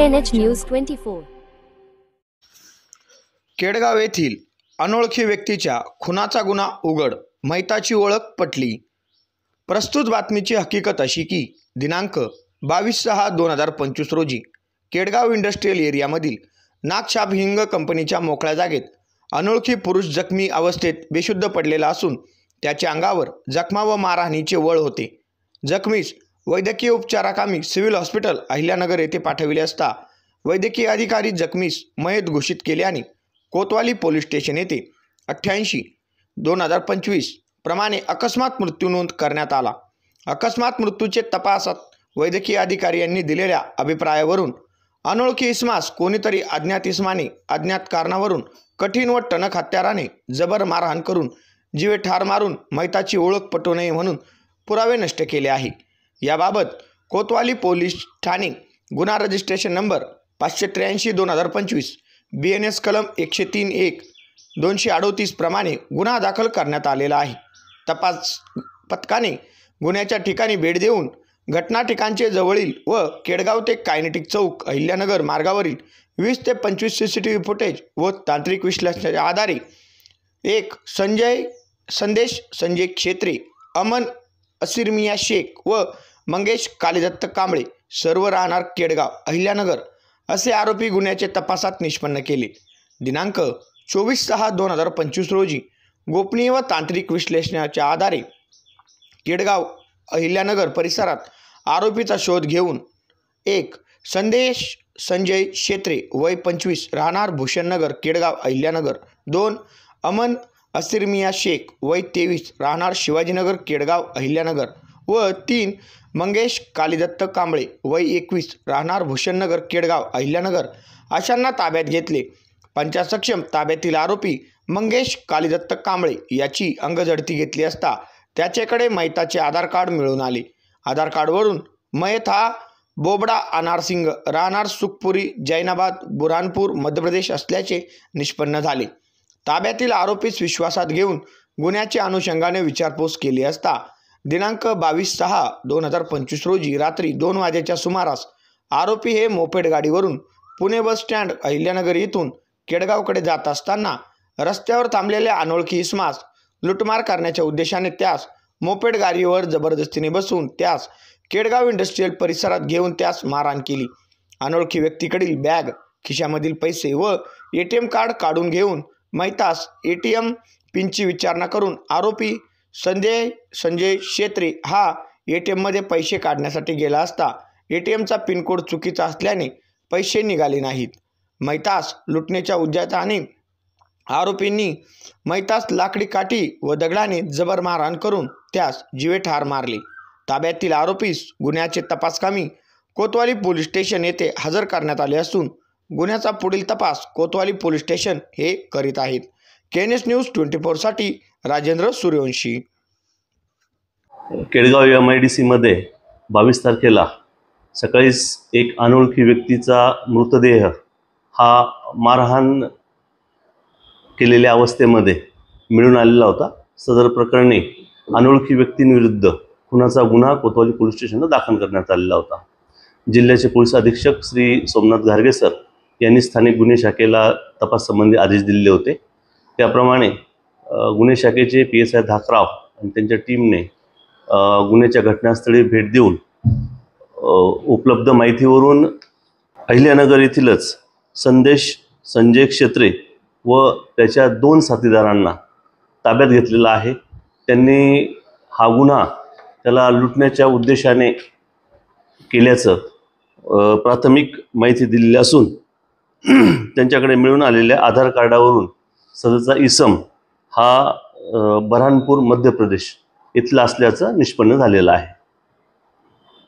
KNH News 24. Kedgaon येथील अनोळखी व्यक्तीच्या खुनाचा गुन्हा उघड, मैताची ओळख पटली। प्रस्तुत बातमीची हकीकत अशी की दिनांक 22/6/2025 रोजी केडगाव इंडस्ट्रियल एरियामधील नागछाप हिंग कंपनीच्या मोकळ्या जागेत अनोळखी पुरुष जखमी अवस्थेत बेशुद्ध पडलेला असून त्याच्या अंगावर जखमा व मारहाणीचे वळ होते। जखमीस वैद्यकीय उपचाराकामी सिव्हिल हॉस्पिटल अहिल्यानगर येथे पाठविले असता वैद्यकीय अधिकारी जखमीस मयत घोषित केले आणि कोतवाली पोलीस स्टेशन येथे 88/2025 प्रमाणे अकस्मात मृत्यू नोंद करण्यात आला। अकस्मात मृत्यूचे तपासात वैद्यकीय अधिकारी यांनी दिलेल्या अभिप्रायावरून अनोळखी इसमास कोणीतरी अज्ञात इसमाने अज्ञात कारणावरून कठीण व टणक हत्याराने जबर मारहाण करून जीवे ठार मारून मैताची ओळख पटू नये म्हणून पुरावे नष्ट केले आहे। याबाबत कोतवाली पोलीस ठाणे गुन्हा रजिस्ट्रेशन नंबर 583/2025 BNS कलम 103(1) प्रमाणे गुन्हा दाखल करण्यात आलेला आहे। तपास पथकाने गुन्ह्याच्या ठिकाणी भेट देऊन घटना ठिकाणचे जवळील व केडगाव ते कायनेटिक चौक अहिल्यानगर मार्गावरील 20 ते 25 CCTV फुटेज व तांत्रिक विश्लेषणाच्या आधारे एक संदेश संजय क्षेत्रे, अमन असिरमिया शेख व मंगेश कालीदत्त कांबळे सर्व राहणार केडगाव अहिल्यानगर असे आरोपी गुन्ह्याचे तपासात निष्पन्न केले। दिनांक 24/6/2025 रोजी गोपनीय व तांत्रिक विश्लेषणाच्या आधारे केडगाव अहिल्यानगर परिसरात आरोपीचा शोध घेऊन एक संदेश संजय क्षेत्रे वय 25 राहणार भूषणनगर केडगाव अहिल्यानगर, 2 अमन असिरमिया शेख वय 23 राहणार शिवाजीनगर केडगाव अहिल्यानगर व 3 मंगेश कालीदत्त कांबळे वय 21 राहणार भूषणनगर केडगाव अहिल्यानगर अशांना ताब्यात घेतले। पंचासक्षम ताब्यातील आरोपी मंगेश कालीदत्त कांबळे याची अंगझडती घेतली असता त्याच्याकडे मैताचे आधार कार्ड मिळून आले। आधार कार्डवरून मयत हा बोबडा अनारसिंग राहणार सुखपुरी जैनाबाद बुरहानपूर मध्य प्रदेश असल्याचे निष्पन्न झाले। ताब्यातील आरोपीस विश्वासात घेऊन गुन्ह्याच्या अनुषंगाने विचारपूस केली असता दिनांक 22/6/2025 रोजी रात्री 2 वाजेच्या सुमारास आरोपी हे मोपेड गाडीवरून पुणे बस स्टँड अहिल्यानगर येथून केडगावकडे जात असताना रस्त्यावर थांबलेल्या अनोळखी इसमास लुटमार करण्याच्या उद्देशाने त्यास मोपेड गाडीवर जबरदस्तीने बसवून त्यास केडगाव इंडस्ट्रियल परिसरात घेऊन त्यास मारहाण केली। अनोळखी व्यक्तीकडील बॅग, खिशामधील पैसे व ATM कार्ड काढून घेऊन मैतास ATM पिनची विचारणा करून आरोपी संजय क्षेत्रे हा ATM मध्ये पैसे काढण्यासाठी गेला असता ATMचा पिनकोड चुकीचा असल्याने पैसे निघाले नाहीत। मैतास लुटण्याच्या उद्देशाने आरोपींनी मैतास लाकडी काठी व दगडाने जबर मारहाण करून त्यास जीवे ठार मारले। ताब्यातील आरोपीस गुन्ह्याचे तपासकामी कोतवाली पोलीस स्टेशन येथे हजर करण्यात आले असून गुन्ह्याचा पुढील तपास कोतवाली पोलीस स्टेशन हे करीत आहेत। KNH न्यूज 24 साठी राजेंद्र सूर्यवंशी। केडगाव MIDC मध्ये 22 तारखेला सकाळीच एक अनोळखी व्यक्तीचा मृतदेह हा मारहाण केलेल्या अवस्थेमध्ये मिळून आलेला होता। सदर प्रकरणी अनोळखी व्यक्तींविरुद्ध खुनाचा गुन्हा कोतवाली पोलीस स्टेशनला दाखल करण्यात आलेला होता। जिल्ह्याचे पोलीस अधीक्षक श्री सोमनाथ घारगे सर यांनी स्थानिक गुन्हे शाखेला तपास संबंधी आदेश दिले होते। त्याप्रमाणे गुन्हे शाखेचे PSI धाकराव आणि त्यांच्या टीमने गुन्ह्याच्या घटनास्थळी भेट देऊन उपलब्ध माहितीवरून अहिल्यानगर येथीलच संदेश संजय क्षेत्रे व त्याच्या 2 साथीदारांना ताब्यात घेतलेला आहे। त्यांनी हा गुन्हा त्याला लुटण्याच्या उद्देशाने केल्याचं प्राथमिक माहिती दिलेली असून त्यांच्याकडे मिळून आलेल्या आधार कार्डावरून सदरचा इसम हा बुरहानपूर मध्य प्रदेश इथला असल्याचं निष्पन्न झालेलं आहे।